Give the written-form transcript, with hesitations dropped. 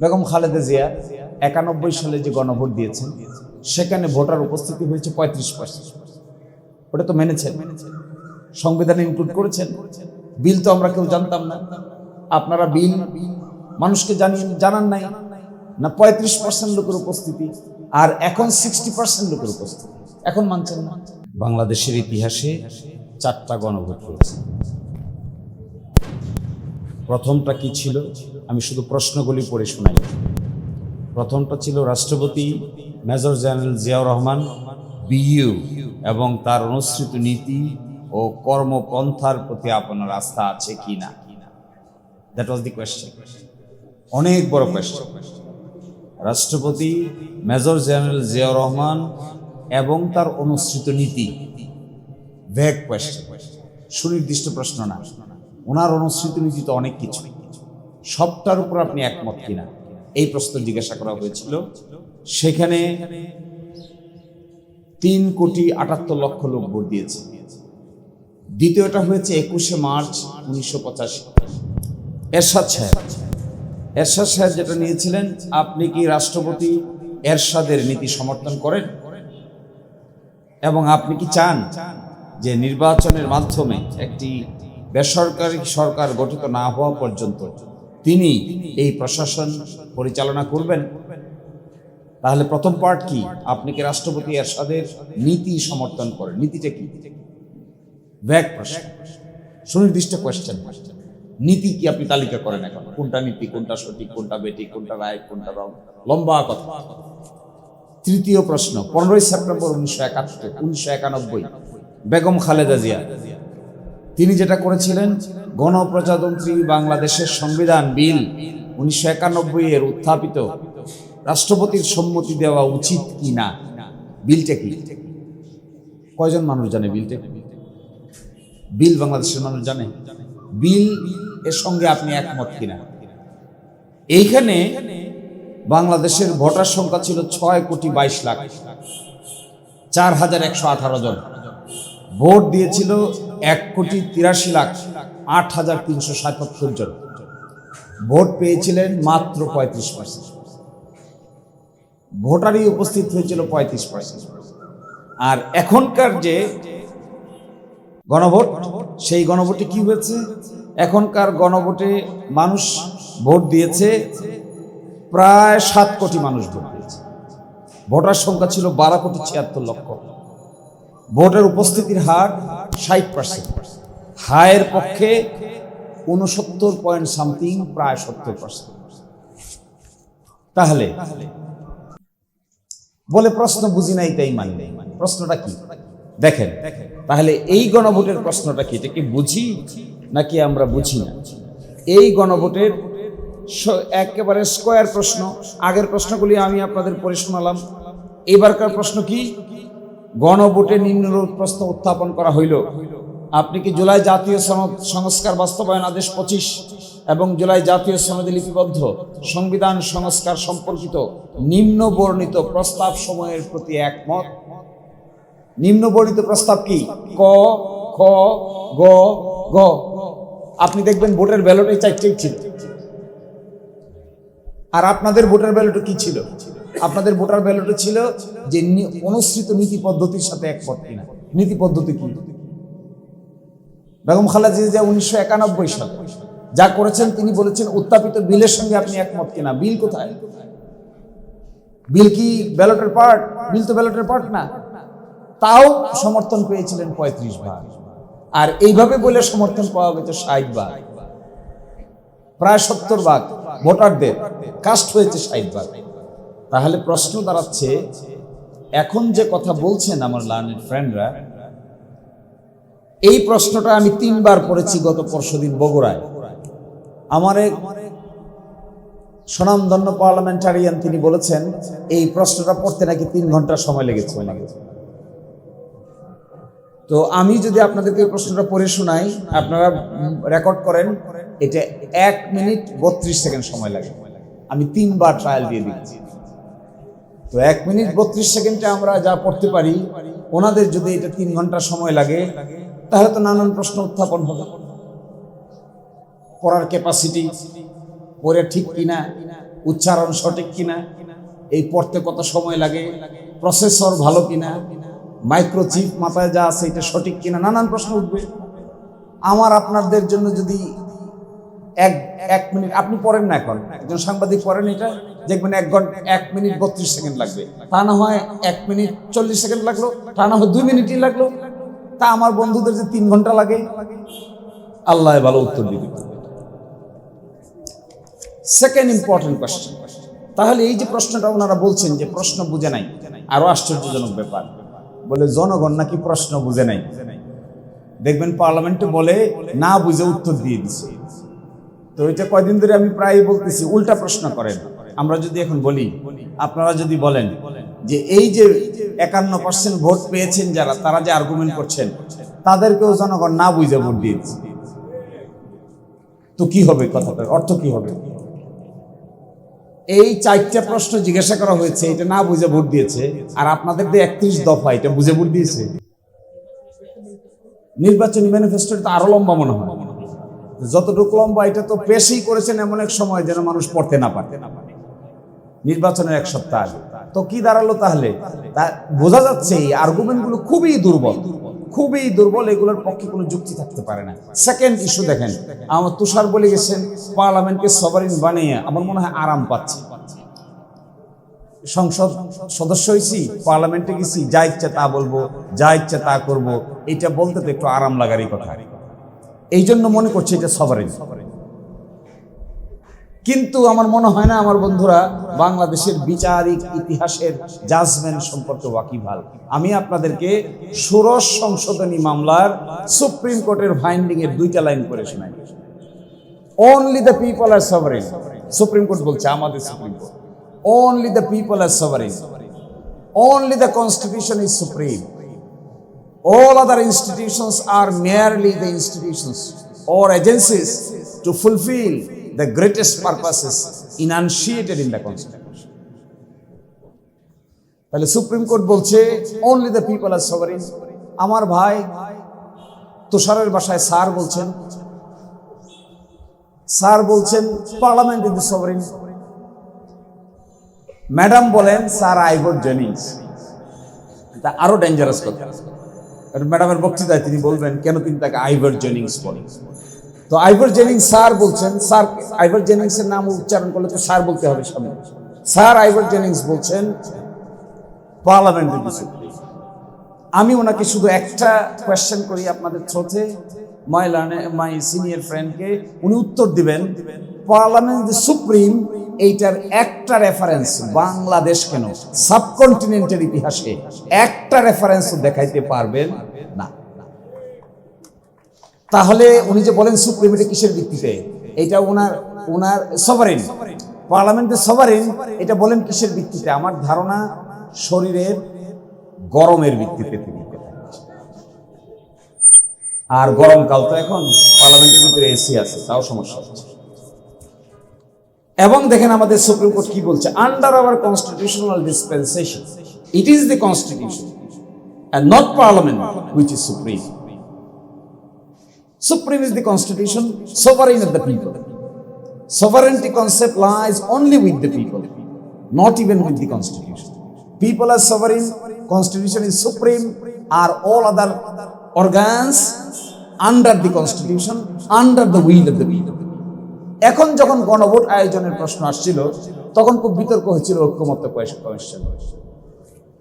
বেগম খালেদা জিয়া 91 সালে যে গণভোট দিয়েছেন সেখানে ভোটার উপস্থিতি হয়েছে 35%। ওটা তো মেনেছেন, সংবিধানে ইনক্লুড করেছেন। বিল তো আমরা কেউ জানতাম না, আপনারা বিল মানুষকে জানান নাই না। 35% লোকের উপস্থিতি, আর এখন 60% লোকের উপস্থিতি, এখন মানছেন না। বাংলাদেশের ইতিহাসে 4টা গণভোট হয়েছে। প্রথমটা কি ছিল আমি শুধু প্রশ্নগুলি পড়ে শোনাই। প্রথমটা ছিল রাষ্ট্রপতি major general Ziaur Rahman BU এবং তার অনুসৃত নীতি ও কর্মপন্থার প্রতি আপনার আস্থা আছে কি না। দ্যাট ওয়াজ দি কোয়েশ্চেন, অনেক বড় কোয়েশ্চেন। রাষ্ট্রপতি মেজর জেনারেল জিয়াউর রহমান এবং তার অনুসৃত নীতি, ভ্যাগ কোয়েশ্চেন, সুনির্দিষ্ট প্রশ্ন না। ওনার অনুসৃত নীতি তো অনেক কিছু, সবটার উপর আপনি একমত কিনা এই প্রশ্ন জিজ্ঞাসা করা হয়েছিল। সেখানে 3,78,00,000 লোক ভোট দিয়েছে। দ্বিতীয়টা হয়েছে 21শে মার্চ 1985। এরশাদ সাহেব যেটা নিয়েছিলেন, আপনি কি রাষ্ট্রপতি এরশাদের নীতি সমর্থন করেন এবং আপনি কি চান যে নির্বাচনের মাধ্যমে একটি বেসরকারি সরকার গঠিত না হওয়া পর্যন্ত তিনি এই প্রশাসন পরিচালনা করবেন? তাহলে প্রথম পার্ট কি, আপনি কি রাষ্ট্রপতি এরশাদের নীতি সমর্থন করেন? নীতিটা কি? ভ্যাগ প্রশ্ন, সুনির্দিষ্ট কোয়েশ্চেন। নীতি কি আপনি তালিকা করেন এখন? কোনটা নীতি, কোনটা সঠিক, কোনটা বেঠিক, কোনটা রাইট, কোনটা রং, লম্বা কথা। তৃতীয় প্রশ্ন, 15ই সেপ্টেম্বর 1991 বেগম খালেদা জিয়া তিনি যেটা করেছিলেন, গণপ্রজাতন্ত্রী বাংলাদেশের সংবিধান বিল 1991 এর উত্থাপিত রাষ্ট্রপতির সম্মতি দেওয়া উচিত কি না। বিলটা কি? কয়জন মানুষ জানে বিলটা? বিল বাংলাদেশের মানুষ জানে? বিল এর সঙ্গে আপনি একমত কিনা? এইখানে বাংলাদেশের ভোটার সংখ্যা ছিল 6,22,04,118 জন। ভোট দিয়েছিল 1,83,08,377 জন। ভোট পেয়েছিলেন মাত্র 35%। ভোটারই উপস্থিত হয়েছিল 35%। আর এখনকার যে গণভোট, সেই গণভোটে কি হয়েছে? এখনকার গণভোটে মানুষ ভোট দিয়েছে প্রায় 7 কোটি মানুষ ভোট দিয়েছে। ভোটার সংখ্যা ছিল 12,76,00,000। ভোটের উপস্থিতির হার 60%। হায়ের পক্ষে 69 পয়েন্ট সামথিং, প্রায় 70%। তাহলে বলে প্রশ্ন বুঝি নাই তাই মানলে, প্রশ্নটা কি দেখেন। তাহলে এই গণভোটের প্রশ্নটা কি, এটা কি বুঝি নাকি আমরা বুঝি না? এই গণভোটের একেবারে স্কয়ার প্রশ্ন। আগের প্রশ্নগুলি আমি আপনাদের পড়ে শোনালাম। এবারকার প্রশ্ন কি? গণভোটে নিম্নরূপ প্রশ্ন উত্থাপন করা হইল, আপনি কি জুলাই জাতীয় সনদ সংস্কার বাস্তবায়ন আদেশ 25 এবং জুলাই জাতীয় সনদে লিপিবদ্ধ সংবিধান সংস্কার সম্পর্কিত নিম্ন বর্ণিত প্রস্তাব সমূহের প্রতি একমত? নিম্ন বর্ণিত প্রস্তাব কি? ক, খ, গ, ঘ। আপনি দেখবেন ভোটের ব্যালটে 4টেই ছিল। আর আপনাদের ভোটার ব্যালটে কি ছিল? আপনাদের ভোটার ব্যালটে ছিল যে অনুসৃত নীতি পদ্ধতির সাথে একমত কিনা। নীতি পদ্ধতি কি? বেগম খালেদা জিয়া 1991 সালে যা করেছেন, তিনি বলেছেন উত্থাপিত বিলের সঙ্গে আপনি একমত কিনা। বিল কোথায়? বিল কি ব্যালটের পার্ট? বিল তো ব্যালটের পার্ট না। তাও সমর্থন পেয়েছিলেন 35 ভাগ। আর এইভাবে বলে সমর্থন পাওয়া গেছে 60 ভাগ, প্রায় 70 ভাগ ভোটারদের কাস্ট হয়েছে 60 ভাগ। তাহলে প্রশ্ন দাঁড়াচ্ছে, এখন যে কথা বলছেন আমার লার্নেড ফ্রেন্ডরা, এই প্রশ্নটা আমি 3 বার পড়েছি গত পরশুদিন বগুড়ায়। আমার এক স্বনামধন্য পার্লামেন্টারিয়ান তিনি বলেছেন এই প্রশ্নটা পড়তে নাকি 3 ঘন্টা সময় লেগেছে। তো আমি যদি আপনাদেরকে এই প্রশ্নটা পড়ে শোনাই, আপনারা রেকর্ড করেন, এটা 1 মিনিট 32 সেকেন্ড সময় লাগে। আমি 3 বার ট্রায়াল দিয়ে দিচ্ছি। তো 1 মিনিট 32 সেকেন্ডে আমরা যা পড়তে পারি, ওনাদের যদি এটা 3 ঘন্টা সময় লাগে, তাহলে তো নানান প্রশ্ন উত্থাপন হবে। পড়ার ক্যাপাসিটি, পড়ে ঠিক কিনা, উচ্চারণ সঠিক কিনা, এই পড়তে কত সময় লাগে, প্রসেসর ভালো কিনা, মাইক্রোচিপ মাথায় যা আছে এটা সঠিক কিনা, নানান প্রশ্ন উঠবে। আমার আপনাদের জন্য যদি এক মিনিট আপনি পড়েন না, এখন একজন সাংবাদিক পড়েন, এটা দেখবেন 1 মিনিট 32 সেকেন্ড লাগবে, তা না হয় 1 মিনিট 40 সেকেন্ড লাগলো, তা না হয় 2 মিনিটই লাগলো, তা আমার বন্ধুদের যে 3 ঘন্টা লাগে, আল্লাহ ভালো উত্তর দিবে। Second important question. তাহলে এই যে প্রশ্নটা ওনারা বলছেন যে প্রশ্ন বুঝে নাই, আরো আশ্চর্যজনক ব্যাপার, বলে জনগণ নাকি প্রশ্ন বুঝে নাই। দেখবেন পার্লামেন্টে বলে না বুঝে উত্তর দিয়ে দিচ্ছে। তো এটা কয়দিন ধরে আমি প্রায় বলতেছি, উল্টা প্রশ্ন করেন। আমরা যদি এখন বলি, আপনারা যদি বলেন যে এই যে 51% ভোট পেয়েছেন যারা, তারা যে আর্গুমেন্ট করছেন, তাদেরকেও জনগণ না বুঝে ভোট দিয়েছে, তো কি হবে? কথাটার অর্থ কি হবে? এই 4টা প্রশ্ন জিজ্ঞাসা করা হয়েছে, এটা না বুঝে ভোট দিয়েছে, আর আপনাদের যে 31 দফা এটা বুঝে ভোট দিয়েছে। নির্বাচনী ম্যানিফেস্টোটা আরো লম্বা মনে হয়, যতটুকু লম্বা এটা তো পেশই করেছেন এমন এক সময় যেন মানুষ পড়তে না পারে, নির্বাচনের 1 সপ্তাহ আগে। তো কি দাঁড়ালো তাহলে? তা বোঝা যাচ্ছে এই আর্গুমেন্টগুলো খুবই দুর্বল, খুবই দুর্বল, এগুলোর পক্ষে কোনো যুক্তি থাকতে পারে না। সেকেন্ড ইস্যু দেখেন, আমার তুষার বলে গেছেন পার্লামেন্টকে সভারেন বানিয়ে আমার মনে হয় আরাম পাচ্ছে। সংসদ সদস্য হয়েছি, পার্লামেন্টে গেছি, যা ইচ্ছা তা বলবো, যা ইচ্ছা তা করবো, এটা বলতে তো একটু আরাম লাগারই কথা, এই জন্য মনে করছে এটা সভারেন। কিন্তু আমার মনে হয় না আমার বন্ধুরা বাংলাদেশের বিচারিক ইতিহাসের জাজমেন্ট সম্পর্কে ওয়াকিবহাল। আমি আপনাদেরকে ষোড়শ সংশোধনী মামলার সুপ্রিম কোর্টের ফাইন্ডিং এর 2টা লাইন করে শোনাই। Only the people are sovereign, supreme court বলছে, আমাদের supreme court, only the people are sovereign, only the constitution is supreme, all other institutions are merely the institutions or agencies to fulfill the greatest purposes enunciated in the Constitution. তাহলে supreme court বলছে only the people are sovereign। আমার ভাই তুষারের বাসায় sir বলছেন parliament is the sovereign। Madam বলেন sir আইভর Jennings, এটা আরো ডেঞ্জারাস কথা। ম্যাডামের বক্তৃতায় তিনি বলবেন কেন তিনি তাকে আইভর জেনিংস বলেন। তো আইভর জেনিংস স্যার বলছেন, স্যার আইভর জেনিংসের নাম উচ্চারণ করলে তো স্যার বলতে হবে সামনে। স্যার আইভর জেনিংস বলছেন পার্লামেন্ট ইজ দ্য সুপ্রিম। আমি ওনাকে শুধু একটা কোয়েশ্চেন করি আপনাদের থ্রোতে, মাই সিনিয়র ফ্রেন্ডকে, উনি উত্তর দিবেন পার্লামেন্ট দ্য সুপ্রিম এইটার একটা রেফারেন্স বাংলাদেশ কেন সাবকন্টিনেন্টের ইতিহাসে একটা রেফারেন্স দেখাইতে পারবেন না। তাহলে উনি যে বলেন সুপ্রিম, এটা কিসের ভিত্তিতে? এটা ওনার সভারেন, পার্লামেন্টের সভারেন, এটা বলেন কিসের ভিত্তিতে? আমার ধারণা শরীরের গরমের ভিত্তিতে তিনি। আর গরমকাল তো এখন পার্লামেন্টের ভিতরে এসি আছে, তাও সমস্যা হচ্ছে। এবং দেখেন আমাদের সুপ্রিম কোর্ট কি বলছে, under hour constitutional dispensation it is the constitution and not parliament which is supreme. Supreme is the constitution, sovereign of the people. Sovereignty concept lies only with the people, not even with the constitution. People are sovereign, constitution is supreme, are all other organs under the constitution, under the will of the people. এখন যখন গণভোট আয়োজনের প্রশ্ন আসছিল তখন খুব বিতর্ক হয়েছিল ঐক্যমত্য কোয়েশ্চেন।